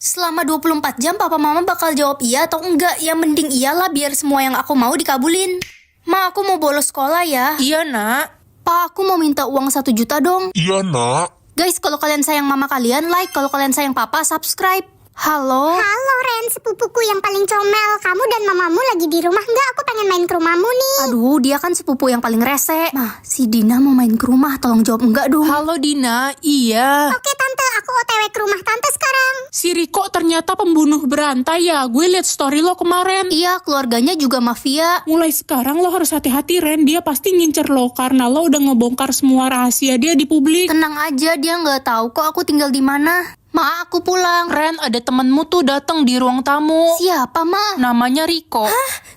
Selama 24 jam papa mama bakal jawab iya atau enggak. Ya mending iyalah biar semua yang aku mau dikabulin. Ma, aku mau bolos sekolah ya. Iya, Nak. Pa, aku mau minta uang 1 juta dong. Iya, Nak. Guys, kalau kalian sayang mama kalian, like. Kalau kalian sayang papa, subscribe. Halo? Halo Ren, sepupuku yang paling comel. Kamu dan mamamu lagi di rumah nggak? Aku pengen main ke rumahmu nih. Aduh, dia kan sepupu yang paling rese. Ma, si Dina mau main ke rumah, tolong jawab enggak dong. Halo, Dina. Iya. Oke tante, aku OTW ke rumah tante sekarang. Si Riko ternyata pembunuh berantai ya. Gue liat story lo kemarin. Iya, keluarganya juga mafia. Mulai sekarang lo harus hati-hati, Ren. Dia pasti ngincer lo karena lo udah ngebongkar semua rahasia dia di publik. Tenang aja, dia nggak tahu kok aku tinggal di mana. Ma, aku pulang. Ren, ada temenmu tuh datang di ruang tamu. Siapa, Ma? Namanya Riko.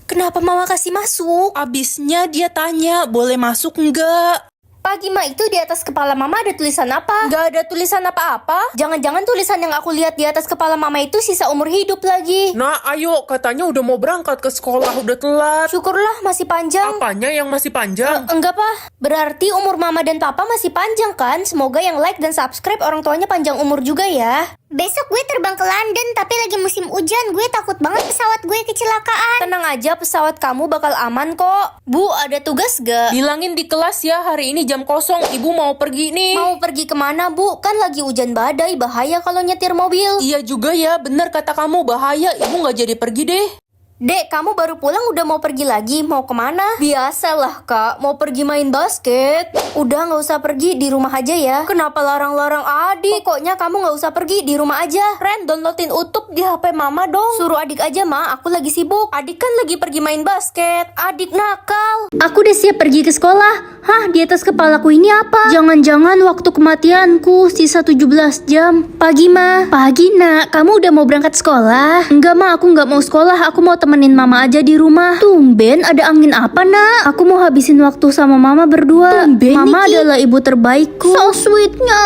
Kenapa mama kasih masuk? Abisnya dia tanya, boleh masuk nggak? Pagi Ma, itu di atas kepala mama ada tulisan apa? Gak ada tulisan apa-apa. Jangan-jangan tulisan yang aku lihat di atas kepala mama itu sisa umur hidup lagi. Nah, ayo. Katanya udah mau berangkat ke sekolah, udah telat. Syukurlah masih panjang. Apanya yang masih panjang? Enggak, Pa. Berarti umur mama dan papa masih panjang kan? Semoga yang like dan subscribe orang tuanya panjang umur juga ya. Besok gue terbang ke London, tapi lagi musim hujan. Gue takut banget pesawat gue kecelakaan. Tenang aja, pesawat kamu bakal aman kok. Bu, ada tugas gak? Bilangin di kelas ya, hari ini jam kosong. Ibu mau pergi nih. Mau pergi kemana, Bu? Kan lagi hujan badai, bahaya kalau nyetir mobil. Iya juga ya, bener kata kamu, bahaya. Ibu gak jadi pergi deh. Dek, kamu baru pulang udah mau pergi lagi? Mau kemana? Biasalah, Kak. Mau pergi main basket. Udah nggak usah pergi, di rumah aja ya. Kenapa larang-larang adik? Pokoknya kamu nggak usah pergi, di rumah aja. Ren, downloadin YouTube di HP mama dong. Suruh adik aja, Ma. Aku lagi sibuk. Adik kan lagi pergi main basket. Adik nakal. Aku udah siap pergi ke sekolah. Hah, di atas kepalaku ini apa? Jangan-jangan waktu kematianku sisa 17 jam. Pagi, Ma. Pagi, Nak. Kamu udah mau berangkat sekolah? Enggak, Ma. Aku nggak mau sekolah. Aku mau temenin mama aja di rumah. Tumben, ada angin apa, Nak? Aku mau habisin waktu sama mama berdua. Tumben, Mama Niki. adalah ibu terbaikku. So sweetnya.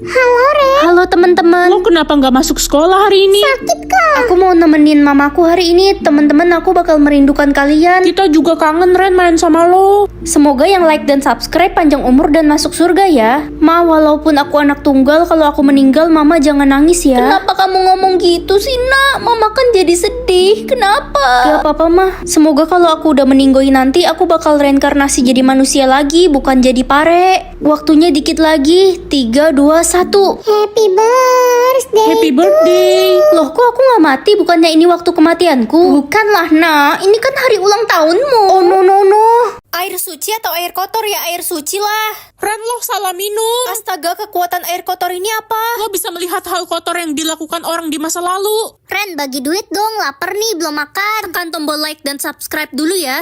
Halo Ren, Halo teman-teman. Lo kenapa gak masuk sekolah hari ini? sakit kak? Aku mau nemenin mamaku hari ini. Teman-teman, aku bakal merindukan kalian. Kita juga kangen, Ren, main sama lo. Semoga yang like dan subscribe panjang umur dan masuk surga ya. Ma, walaupun aku anak tunggal, kalau aku meninggal mama jangan nangis ya. Kenapa kamu ngomong gitu sih, Nak? Mama kan jadi sedih. Kenapa? Gak apa-apa, Ma. Semoga kalau aku udah meninggoy nanti aku bakal reinkarnasi jadi manusia lagi, bukan jadi pare. Waktunya dikit lagi. 3, 2, 1. Happy birthday. Happy birthday. Loh, kok aku gak mati? Bukannya ini waktu kematianku? Bukanlah, Nak. Ini kan hari ulang tahunmu. Oh, no, no, no. Air suci atau air kotor ya? Air suci lah. Ren, lo salah minum. Astaga, kekuatan air kotor ini apa? Lo bisa melihat hal kotor yang dilakukan orang di masa lalu. Ren, bagi duit dong, lapar nih, belum makan. Tekan tombol like dan subscribe dulu ya.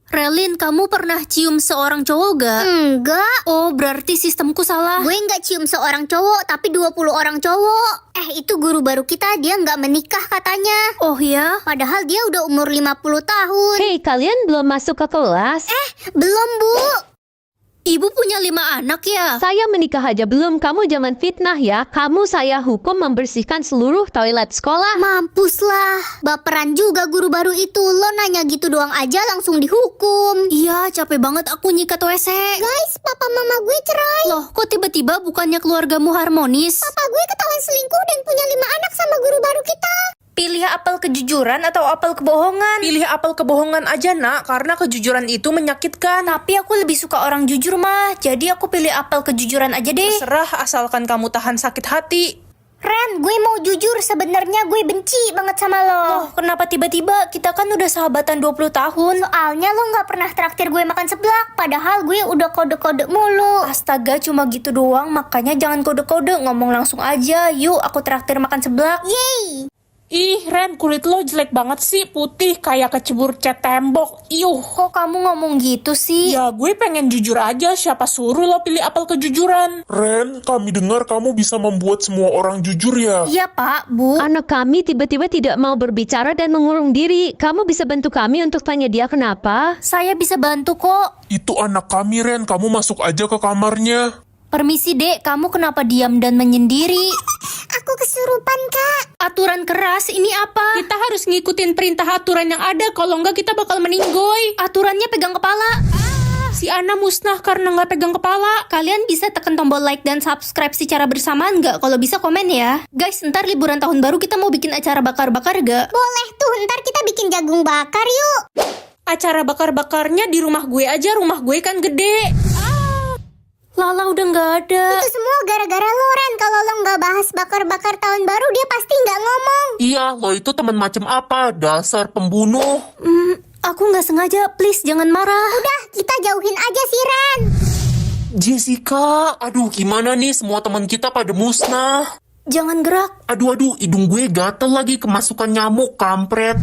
Relin, kamu pernah cium seorang cowok gak? Enggak. Oh, berarti sistemku salah. Gue nggak cium seorang cowok, tapi 20 orang cowok. Itu guru baru kita, dia nggak menikah katanya. Oh ya? Padahal dia udah umur 50 tahun. Hei, kalian belum masuk ke kelas? Belum, Bu. Ibu punya 5 anak ya? Saya menikah aja belum, kamu jangan fitnah ya. Kamu saya hukum membersihkan seluruh toilet sekolah. Mampus lah. Baperan juga guru baru itu. Lo nanya gitu doang aja langsung dihukum. Iya, capek banget aku nyikat WC. Guys, papa mama gue cerai. Loh, kok tiba-tiba bukannya keluargamu harmonis? Papa gue ketahuan selingkuh dan punya 5 anak sama guru baru kita. Pilih apel kejujuran atau apel kebohongan? Pilih apel kebohongan aja, Nak, karena kejujuran itu menyakitkan. Tapi aku lebih suka orang jujur, mah. Jadi aku pilih apel kejujuran aja deh. Serah asalkan kamu tahan sakit hati. Ren, gue mau jujur, sebenarnya gue benci banget sama lo. Loh, kenapa tiba-tiba? Kita kan udah sahabatan 20 tahun. Soalnya lo gak pernah traktir gue makan seblak, padahal gue udah kode-kode mulu. Astaga, cuma gitu doang. Makanya jangan kode-kode, ngomong langsung aja. Yuk, aku traktir makan seblak. Yeay. Ih, Ren, kulit lo jelek banget sih, putih kayak kecebur cat tembok. Iuh. Kok kamu ngomong gitu sih? Ya, gue pengen jujur aja, siapa suruh lo pilih apel kejujuran? Ren, kami dengar kamu bisa membuat semua orang jujur ya. Iya, Pak, Bu. Anak kami tiba-tiba tidak mau berbicara dan mengurung diri. Kamu bisa bantu kami untuk tanya dia kenapa? Saya bisa bantu kok. Itu anak kami, Ren. Kamu masuk aja ke kamarnya. Permisi, Dek. Kamu kenapa diam dan menyendiri? Aku kesurupan, Kak. Aturan keras ini apa? Kita harus ngikutin perintah aturan yang ada, kalau enggak kita bakal meninggoy. Aturannya pegang kepala. Si Ana musnah karena nggak pegang kepala. Kalian bisa tekan tombol like dan subscribe secara bersamaan nggak? Kalau bisa komen ya. Guys, ntar liburan tahun baru kita mau bikin acara bakar-bakar gak? Boleh tuh, ntar kita bikin jagung bakar yuk. Acara bakar-bakarnya di rumah gue aja, rumah gue kan gede. Lala udah nggak ada. Itu semua gara-gara lo, Ren. Kalau lo nggak bahas bakar-bakar tahun baru, dia pasti nggak ngomong. Iya, lo itu teman macam apa? Dasar pembunuh. Aku nggak sengaja, please jangan marah. Udah, kita jauhin aja sih, Ren. Jessica, aduh gimana nih semua teman kita pada musnah. Jangan gerak. Aduh, hidung gue gatel lagi kemasukan nyamuk, kampret.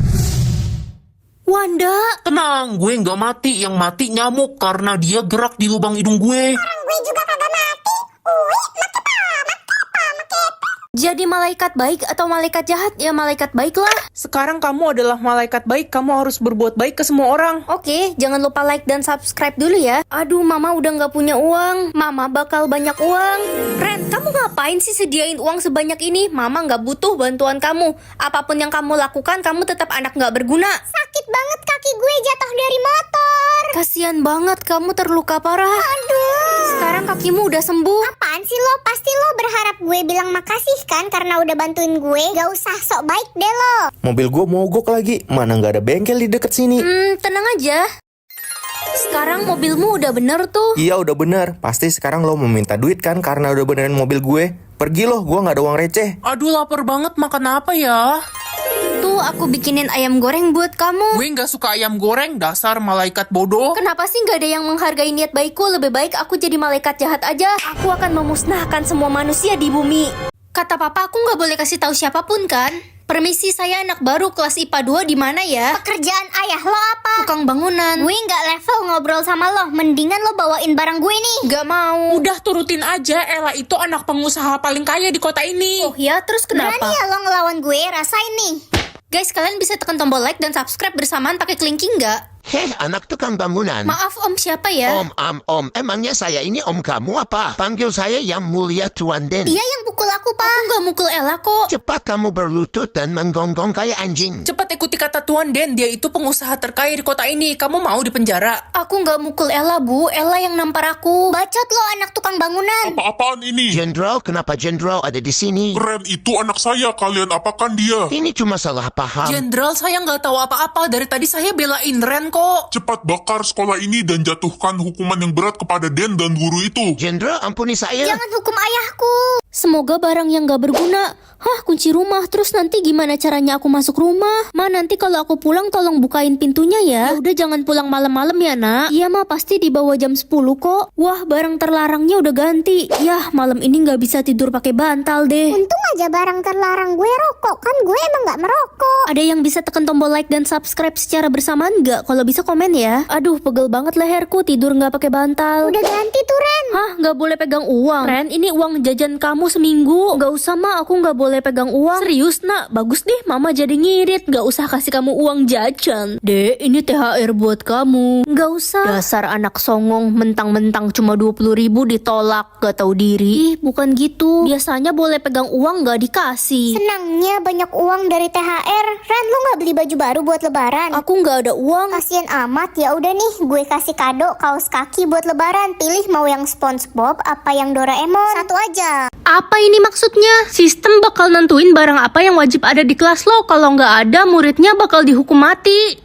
Wanda, Tenang, gue nggak mati. Yang mati nyamuk karena dia gerak di lubang hidung gue. Gue juga kagak mati. jadi malaikat baik atau malaikat jahat? Ya malaikat baik lah. Sekarang kamu adalah malaikat baik, kamu harus berbuat baik ke semua orang. Oke, jangan lupa like dan subscribe dulu ya. Aduh, mama udah nggak punya uang. Mama bakal banyak uang. Ren, kamu ngapain sih sediain uang sebanyak ini? Mama nggak butuh bantuan kamu. Apapun yang kamu lakukan, kamu tetap anak nggak berguna. Sakit banget kaki gue jatuh dari motor. Kasian banget, kamu terluka parah. Aduh. Sekarang kakimu udah sembuh. Apaan sih lo? Pasti lo berharap gue bilang makasih kan karena udah bantuin gue. Gak usah sok baik deh lo. Mobil gue mogok lagi, mana nggak ada bengkel di deket sini. Tenang aja. Sekarang mobilmu udah bener tuh. Iya udah bener, pasti sekarang lo mau minta duit kan karena udah benerin mobil gue. Pergi lo, gue nggak ada uang receh. Aduh, lapar banget, makan apa ya? Tuh, aku bikinin ayam goreng buat kamu. Gue nggak suka ayam goreng, dasar malaikat bodoh. Kenapa sih nggak ada yang menghargai niat baikku? Lebih baik aku jadi malaikat jahat aja. Aku akan memusnahkan semua manusia di bumi. Kata papa aku nggak boleh kasih tahu siapapun kan? Permisi, saya anak baru kelas IPA 2 di mana ya? Pekerjaan ayah lo apa? Tukang bangunan. Gue nggak level ngobrol sama lo. Mendingan lo bawain barang gue nih. Nggak mau. Udah turutin aja, Ella itu anak pengusaha paling kaya di kota ini. Oh ya, terus Berani kenapa? ya lo ngelawan gue? Rasain nih. Guys, kalian bisa tekan tombol like dan subscribe bersamaan pakai kelingking nggak? Heh, anak tukang bangunan. Maaf om, siapa ya? Om, emangnya saya ini om kamu apa? Panggil saya yang mulia Tuan Den. Dia yang pukul aku, Pak. Aku nggak mukul Ella kok. Cepat kamu berlutut dan menggonggong kayak anjing. Cepat ikuti kata Tuan Den, dia itu pengusaha terkaya di kota ini. Kamu mau dipenjara? Aku nggak mukul Ella, Bu. Ella yang nampar aku. Bacot lo anak tukang bangunan. Apa-apaan ini? Jenderal, kenapa Jenderal ada di sini? Ren, itu anak saya. Kalian apakan dia? Ini cuma salah paham. Jenderal, saya nggak tahu apa-apa. Dari tadi saya belain Ren kok. Cepat bakar sekolah ini dan jatuhkan hukuman yang berat kepada Den dan guru itu. Jenderal, ampuni saya. Jangan hukum ayahku. Semoga barang yang gak berguna. Hah, kunci rumah. Terus nanti gimana caranya aku masuk rumah? Ma, nanti kalau aku pulang tolong bukain pintunya ya. Ya udah jangan pulang malam-malam ya, Nak. Iya, Ma, pasti di bawah jam 10 kok. Wah, barang terlarangnya udah ganti. Yah, malam ini gak bisa tidur pakai bantal deh. Untung aja barang terlarang gue rokok. Kan gue emang gak merokok. Ada yang bisa tekan tombol like dan subscribe secara bersamaan nggak? Kalau bisa komen ya. Aduh, pegel banget leherku tidur nggak pakai bantal. Udah ganti tuh, Ren. Hah, nggak boleh pegang uang? Ren, ini uang jajan kamu seminggu. Nggak usah, Ma, aku nggak boleh pegang uang. Serius, Nak? Bagus deh, Mama jadi ngirit. Nggak usah kasih kamu uang jajan. Dek, ini THR buat kamu. Nggak usah. Dasar anak songong, mentang-mentang cuma 20.000 ditolak. Gak tahu diri. Ih, bukan gitu. Biasanya boleh pegang uang nggak dikasih. Senangnya banyak uang dari THR. Ren, lu nggak beli baju baru buat lebaran? Aku nggak ada uang. Kasian amat. Ya udah nih, gue kasih kado kaos kaki buat lebaran. Pilih mau yang SpongeBob apa yang Doraemon. Satu aja. Apa ini maksudnya? Sistem bakal nentuin barang apa yang wajib ada di kelas lo. Kalau nggak ada, muridnya bakal dihukum mati.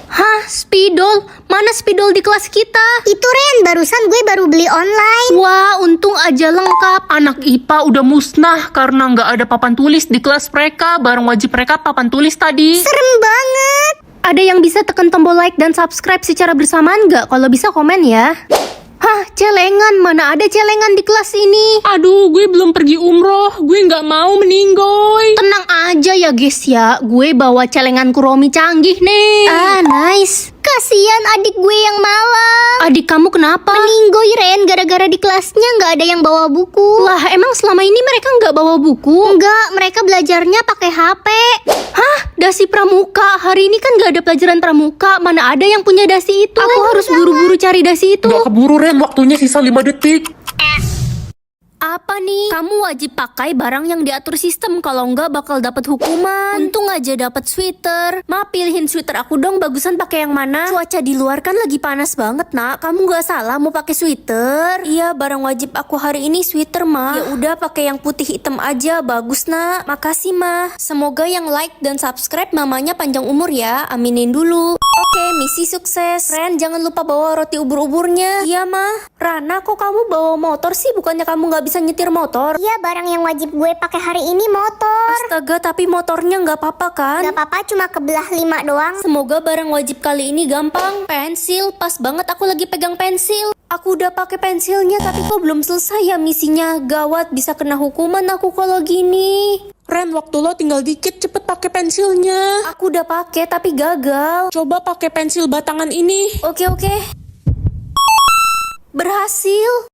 Hah, spidol? Mana spidol di kelas kita? Itu Ren, barusan gue baru beli online. Wah, untung aja lengkap. Anak IPA udah musnah karena nggak ada papan tulis di kelas mereka. Barang wajib mereka papan tulis tadi. Serem banget. Ada yang bisa tekan tombol like dan subscribe secara bersamaan nggak? Kalau bisa komen ya. Hah, celengan. Mana ada celengan di kelas ini? Aduh, gue belum pergi umroh. Gue nggak mau meninggoy. Tenang aja ya guys ya. Gue bawa celengan Kuromi canggih nih. Ah, nice. Kasian adik gue yang malang. Adik kamu kenapa? Meninggoy Ren, gara-gara di kelasnya nggak ada yang bawa buku. Lah, emang selama ini mereka nggak bawa buku? Enggak, mereka belajarnya pakai HP. Hah? Dasi pramuka? Hari ini kan nggak ada pelajaran pramuka. Mana ada yang punya dasi itu? Aku harus buru-buru cari dasi itu. Nggak keburu, Ren. Waktunya sisa 5 detik. Apa nih? Kamu wajib pakai barang yang diatur sistem, kalau enggak bakal dapat hukuman. Untung aja dapat sweater. Ma, pilihin sweater aku dong, bagusan pakai yang mana? Cuaca di luar kan lagi panas banget, Nak. Kamu nggak salah mau pakai sweater. Iya, barang wajib aku hari ini sweater, Ma. Ya udah pakai yang putih hitam aja, bagus, Nak. Makasih, Ma. Semoga yang like dan subscribe mamanya panjang umur ya. Aminin dulu. Oke, misi sukses. Ren, jangan lupa bawa roti ubur-uburnya. Iya, Ma. Rana, kok kamu bawa motor sih? Bukannya kamu nggak bisa nyetir motor? Iya, barang yang wajib gue pakai hari ini motor. Astaga, tapi motornya nggak apa-apa kan? Gak apa-apa, cuma kebelah 5 doang. Semoga barang wajib kali ini gampang. Pensil, pas banget aku lagi pegang pensil. Aku udah pakai pensilnya, tapi kok belum selesai ya misinya. Gawat, bisa kena hukuman aku kalau gini. Ren, waktu lo tinggal dikit, cepet pakai pensilnya. Aku udah pakai tapi gagal. Coba pakai pensil batangan ini. Oke. Berhasil.